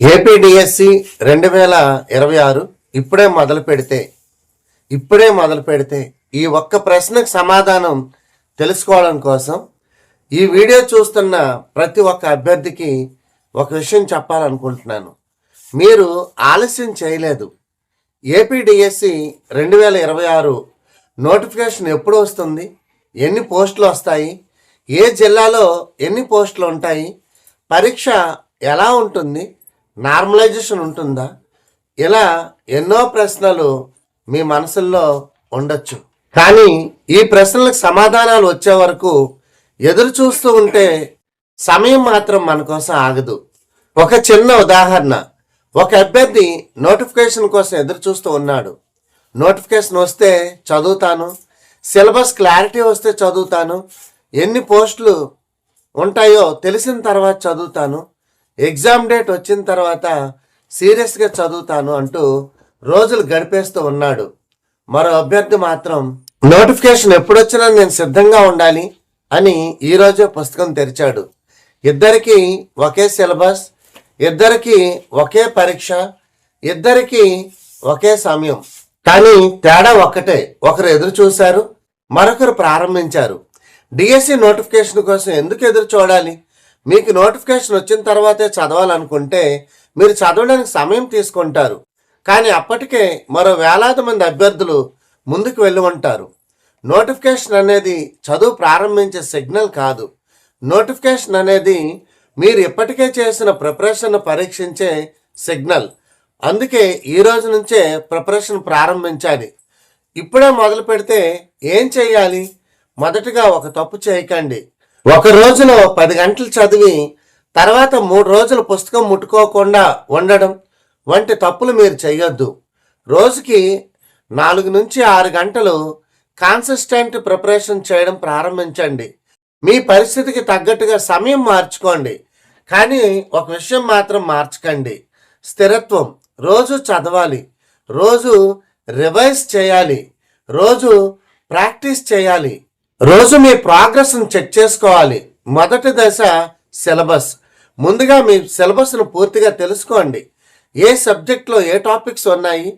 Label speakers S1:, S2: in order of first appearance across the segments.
S1: APDSC 2026 ఇప్పుడే మొదలు పెడితే ఈ ఒక్క ప్రశ్నకు సమాధానం తెలుసుకోవడం కోసం ఈ వీడియో చూస్తున్న ప్రతి ఒక్క అభ్యర్థికి ఒక విషయం చెప్పాలనుకుంటున్నాను. మీరు ఆలస్యం చేయలేదు. ఏపీడిఎస్సి 2026 నోటిఫికేషన్ ఎప్పుడు వస్తుంది, ఎన్ని పోస్టులు వస్తాయి, ఏ జిల్లాలో ఎన్ని పోస్టులు ఉంటాయి, పరీక్ష ఎలా ఉంటుంది, నార్మలైజేషన్ ఉంటుందా, ఇలా ఎన్నో ప్రశ్నలు మీ మనసుల్లో ఉండొచ్చు. కానీ ఈ ప్రశ్నలకు సమాధానాలు వచ్చే వరకు ఎదురు చూస్తూ ఉంటే సమయం మాత్రం మన కోసం ఆగదు. ఒక చిన్న ఉదాహరణ, ఒక అభ్యర్థి నోటిఫికేషన్ కోసం ఎదురు చూస్తూ ఉన్నాడు. నోటిఫికేషన్ వస్తే చదువుతాను, సిలబస్ క్లారిటీ వస్తే చదువుతాను, ఎన్ని పోస్టులు ఉంటాయో తెలిసిన తర్వాత చదువుతాను, ఎగ్జామ్ డేట్ వచ్చిన తర్వాత సీరియస్గా చదువుతాను అంటూ రోజులు గడిపేస్తూ ఉన్నాడు. మరో అభ్యర్థి మాత్రం నోటిఫికేషన్ ఎప్పుడొచ్చినా నేను సిద్ధంగా ఉండాలి అని ఈరోజే పుస్తకం తెరిచాడు. ఇద్దరికి ఒకే సిలబస్, ఇద్దరికి ఒకే పరీక్ష, ఇద్దరికి ఒకే సమయం. కానీ తేడా ఒక్కటే, ఒకరు ఎదురు చూశారు, మరొకరు ప్రారంభించారు. డిఎస్సి నోటిఫికేషన్ కోసం ఎందుకు ఎదురు చూడాలి? మీకు నోటిఫికేషన్ వచ్చిన తర్వాతే చదవాలనుకుంటే మీరు చదవడానికి సమయం తీసుకుంటారు. కానీ అప్పటికే మరో వేలాది మంది అభ్యర్థులు ముందుకు వెళ్ళి ఉంటారు. నోటిఫికేషన్ అనేది చదువు ప్రారంభించే సిగ్నల్ కాదు. నోటిఫికేషన్ అనేది మీరు ఇప్పటికే చేసిన ప్రిపరేషన్ పరీక్షించే సిగ్నల్. అందుకే ఈ రోజు నుంచే ప్రిపరేషన్ ప్రారంభించాలి. ఇప్పుడే మొదలు పెడితే ఏం చేయాలి? మొదటగా ఒక తప్పు చేయకండి. ఒక రోజులో 10 గంటలు చదివి తర్వాత 3 రోజులు పుస్తకం ముట్టుకోకుండా ఉండడం వంటి తప్పులు మీరు చేయొద్దు. రోజుకి 4 నుంచి 6 గంటలు కాన్సిస్టెంట్ ప్రిపరేషన్ చేయడం ప్రారంభించండి. మీ పరిస్థితికి తగ్గట్టుగా సమయం మార్చుకోండి. కానీ ఒక విషయం మాత్రం మార్చకండి, స్థిరత్వం. రోజు చదవాలి, రోజు రివైజ్ చేయాలి, రోజు ప్రాక్టీస్ చేయాలి, రోజు మీ ప్రోగ్రెస్ను చెక్ చేసుకోవాలి. మొదటి దశ సిలబస్. ముందుగా మీ సిలబస్ను పూర్తిగా తెలుసుకోండి. ఏ సబ్జెక్ట్లో ఏ టాపిక్స్ ఉన్నాయి,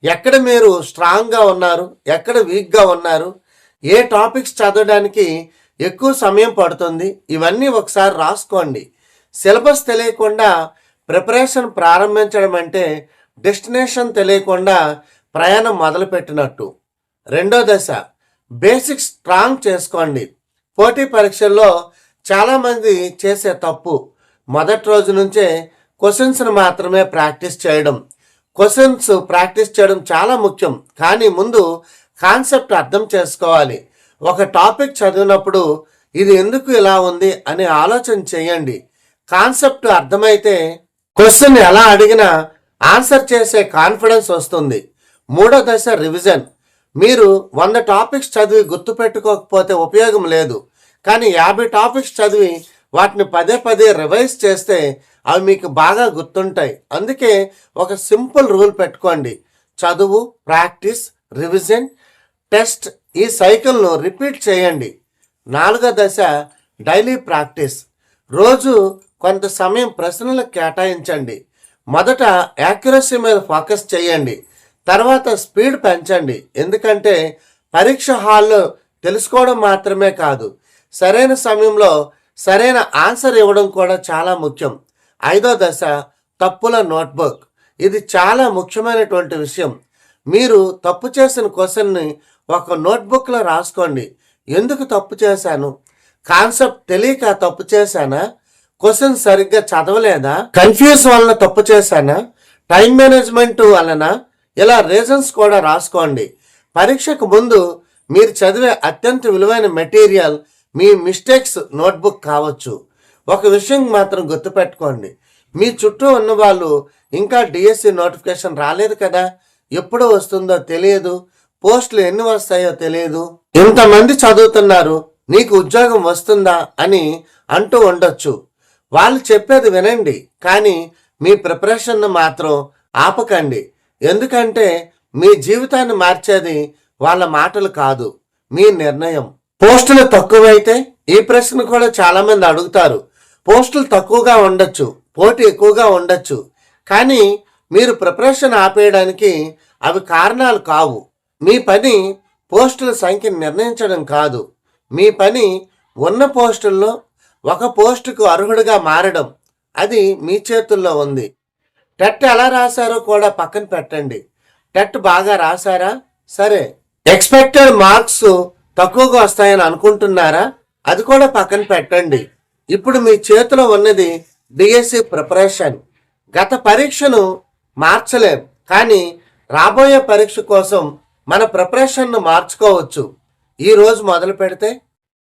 S1: ఎక్కడ మీరు స్ట్రాంగ్గా ఉన్నారు, ఎక్కడ వీక్గా ఉన్నారు, ఏ టాపిక్స్ చదవడానికి ఎక్కువ సమయం పడుతుంది, ఇవన్నీ ఒకసారి రాసుకోండి. సిలబస్ తెలియకుండా ప్రిపరేషన్ ప్రారంభించడం అంటే డెస్టినేషన్ తెలియకుండా ప్రయాణం మొదలుపెట్టినట్టు. రెండో దశ బేసిక్స్ స్ట్రాంగ్ చేసుకోండి. పోటీ పరీక్షల్లో చాలామంది చేసే తప్పు, మొదటి రోజు నుంచే క్వశ్చన్స్ని మాత్రమే ప్రాక్టీస్ చేయడం. క్వశ్చన్స్ ప్రాక్టీస్ చేయడం చాలా ముఖ్యం, కానీ ముందు కాన్సెప్ట్ అర్థం చేసుకోవాలి. ఒక టాపిక్ చదివినప్పుడు ఇది ఎందుకు ఇలా ఉంది అని ఆలోచన చేయండి. కాన్సెప్ట్ అర్థమైతే క్వశ్చన్ ఎలా అడిగినా ఆన్సర్ చేసే కాన్ఫిడెన్స్ వస్తుంది. మూడో దశ రివిజన్. మీరు 100 టాపిక్స్ చదివి గుర్తుపెట్టుకోకపోతే ఉపయోగం లేదు. కానీ 50 టాపిక్స్ చదివి వాటిని పదే పదే రివైజ్ చేస్తే అవి మీకు బాగా గుర్తుంటాయి. అందుకే ఒక సింపుల్ రూల్ పెట్టుకోండి: చదువు, ప్రాక్టీస్, రివిజన్, టెస్ట్. ఈ సైకిల్ను రిపీట్ చేయండి. నాలుగో దశ డైలీ ప్రాక్టీస్. రోజు కొంత సమయం ప్రశ్నలకు కేటాయించండి. మొదట యాక్యురసీ మీద ఫోకస్ చేయండి, తర్వాత స్పీడ్ పెంచండి. ఎందుకంటే పరీక్ష హాల్లో తెలుసుకోవడం మాత్రమే కాదు, సరైన సమయంలో సరైన ఆన్సర్ ఇవ్వడం కూడా చాలా ముఖ్యం. ఐదో దశ తప్పుల నోట్బుక్. ఇది చాలా ముఖ్యమైనటువంటి విషయం. మీరు తప్పు చేసిన క్వశ్చన్ని ఒక నోట్బుక్లో రాసుకోండి. ఎందుకు తప్పు చేశాను? కాన్సెప్ట్ తెలియక తప్పు చేశానా? క్వశ్చన్ సరిగ్గా చదవలేదా? కన్ఫ్యూజ్ వలన తప్పు చేశానా? టైం మేనేజ్మెంట్ వలన? ఇలా రీజన్స్ కూడా రాసుకోండి. పరీక్షకు ముందు మీరు చదివే అత్యంత విలువైన మెటీరియల్ మీ మిస్టేక్స్ నోట్బుక్ కావచ్చు. ఒక విషయం మాత్రం గుర్తుపెట్టుకోండి, మీ చుట్టూ ఉన్న వాళ్ళు ఇంకా డిఎస్సి నోటిఫికేషన్ రాలేదు కదా, ఎప్పుడు వస్తుందో తెలియదు, పోస్టులు ఎన్ని వస్తాయో తెలియదు, ఇంతమంది చదువుతున్నారు, నీకు ఉద్యోగం వస్తుందా అని అంటూ ఉండొచ్చు. వాళ్ళు చెప్పేది వినండి, కానీ మీ ప్రిపరేషన్ను మాత్రం ఆపకండి. ఎందుకంటే మీ జీవితాన్ని మార్చేది వాళ్ళ మాటలు కాదు, మీ నిర్ణయం. పోస్టులు తక్కువైతే? ఈ ప్రశ్న కూడా చాలా మంది అడుగుతారు. పోస్టులు తక్కువగా ఉండొచ్చు, పోటీ ఎక్కువగా ఉండొచ్చు, కానీ మీరు ప్రిపరేషన్ ఆపేయడానికి అవి కారణాలు కావు. మీ పని పోస్టుల సంఖ్యను నిర్ణయించడం కాదు. మీ పని ఉన్న పోస్టుల్లో ఒక పోస్టుకు అర్హుడిగా మారడం. అది మీ చేతుల్లో ఉంది. టెట్ ఎలా రాశారో కూడా పక్కన పెట్టండి. టెట్ బాగా రాశారా? సరే. ఎక్స్పెక్టెడ్ మార్క్స్ తక్కువగా వస్తాయని అనుకుంటున్నారా? అది కూడా పక్కన పెట్టండి. ఇప్పుడు మీ చేతిలో ఉన్నది డిఎస్సి ప్రిపరేషన్. గత పరీక్షను మార్చలేం, కానీ రాబోయే పరీక్ష కోసం మన ప్రిపరేషన్ను మార్చుకోవచ్చు. ఈరోజు మొదలు పెడితే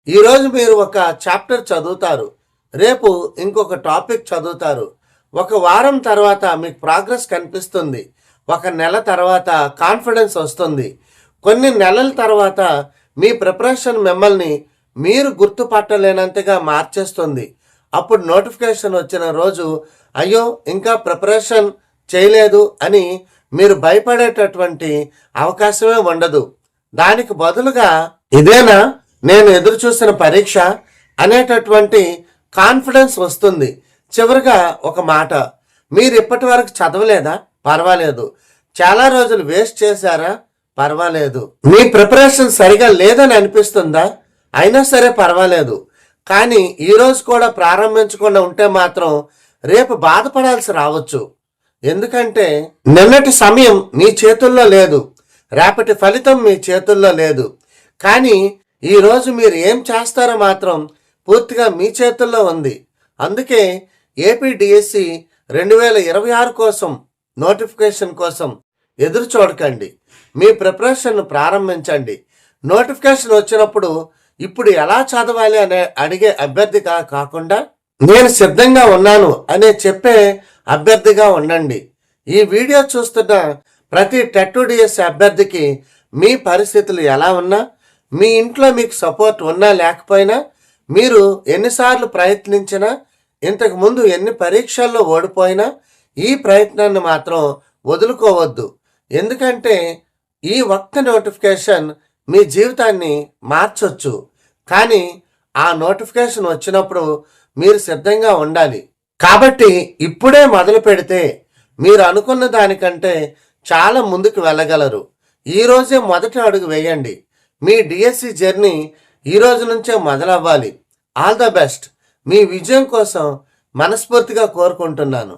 S1: ఈరోజు మీరు ఒక చాప్టర్ చదువుతారు, రేపు ఇంకొక టాపిక్ చదువుతారు. ఒక వారం తర్వాత మీకు ప్రోగ్రెస్ కనిపిస్తుంది. ఒక నెల తర్వాత కాన్ఫిడెన్స్ వస్తుంది. కొన్ని నెలల తర్వాత మీ ప్రిపరేషన్ మిమ్మల్ని మీరు గుర్తుపట్టలేనంతగా మార్చేస్తుంది. అప్పుడు నోటిఫికేషన్ వచ్చిన రోజు అయ్యో ఇంకా ప్రిపరేషన్ చేయలేదు అని మీరు భయపడేటటువంటి అవకాశమే ఉండదు. దానికి బదులుగా ఇదేనా నేను ఎదురు చూసిన పరీక్ష అనేటటువంటి కాన్ఫిడెన్స్ వస్తుంది. చివరిగా ఒక మాట, మీరు ఇప్పటి వరకు చదవలేదా? పర్వాలేదు. చాలా రోజులు వేస్ట్ చేశారా? పర్వాలేదు. మీ ప్రిపరేషన్ సరిగా లేదని అనిపిస్తుందా? అయినా సరే పర్వాలేదు. కానీ ఈరోజు కూడా ప్రారంభించకుండా ఉంటే మాత్రం రేపు బాధపడాల్సి రావచ్చు. ఎందుకంటే నిన్నటి సమయం మీ చేతుల్లో లేదు, రేపటి ఫలితం మీ చేతుల్లో లేదు. కానీ ఈరోజు మీరు ఏం చేస్తారో మాత్రం పూర్తిగా మీ చేతుల్లో ఉంది. అందుకే ఏపీ డిఎస్సి 2026 కోసం నోటిఫికేషన్ కోసం ఎదురు చూడకండి. మీ ప్రిపరేషన్ను ప్రారంభించండి. నోటిఫికేషన్ వచ్చినప్పుడు ఇప్పుడు ఎలా చదవాలి అనే అడిగే అభ్యర్థిగా కాకుండా నేను సిద్ధంగా ఉన్నాను అనే చెప్పే అభ్యర్థిగా ఉండండి. ఈ వీడియో చూస్తున్న ప్రతి టెట్ డిఎస్సి అభ్యర్థికి మీ పరిస్థితులు ఎలా ఉన్నా, మీ ఇంట్లో మీకు సపోర్ట్ ఉన్నా లేకపోయినా, మీరు ఎన్నిసార్లు ప్రయత్నించినా, ఇంతకు ముందు ఎన్ని పరీక్షల్లో ఓడిపోయినా ఈ ప్రయత్నాన్ని మాత్రం వదులుకోవద్దు. ఎందుకంటే ఈ ఒక్క నోటిఫికేషన్ మీ జీవితాన్ని మార్చొచ్చు. కానీ ఆ నోటిఫికేషన్ వచ్చినప్పుడు మీరు సిద్ధంగా ఉండాలి. కాబట్టి ఇప్పుడే మొదలు పెడితే మీరు అనుకున్న దానికంటే చాలా ముందుకు వెళ్ళగలరు. ఈరోజే మొదటి అడుగు వేయండి. మీ డిఎస్సి జర్నీ ఈ రోజు నుంచే మొదలవ్వాలి. All the best. మీ విజయం కోసం మనస్ఫూర్తిగా కోరుకుంటున్నాను.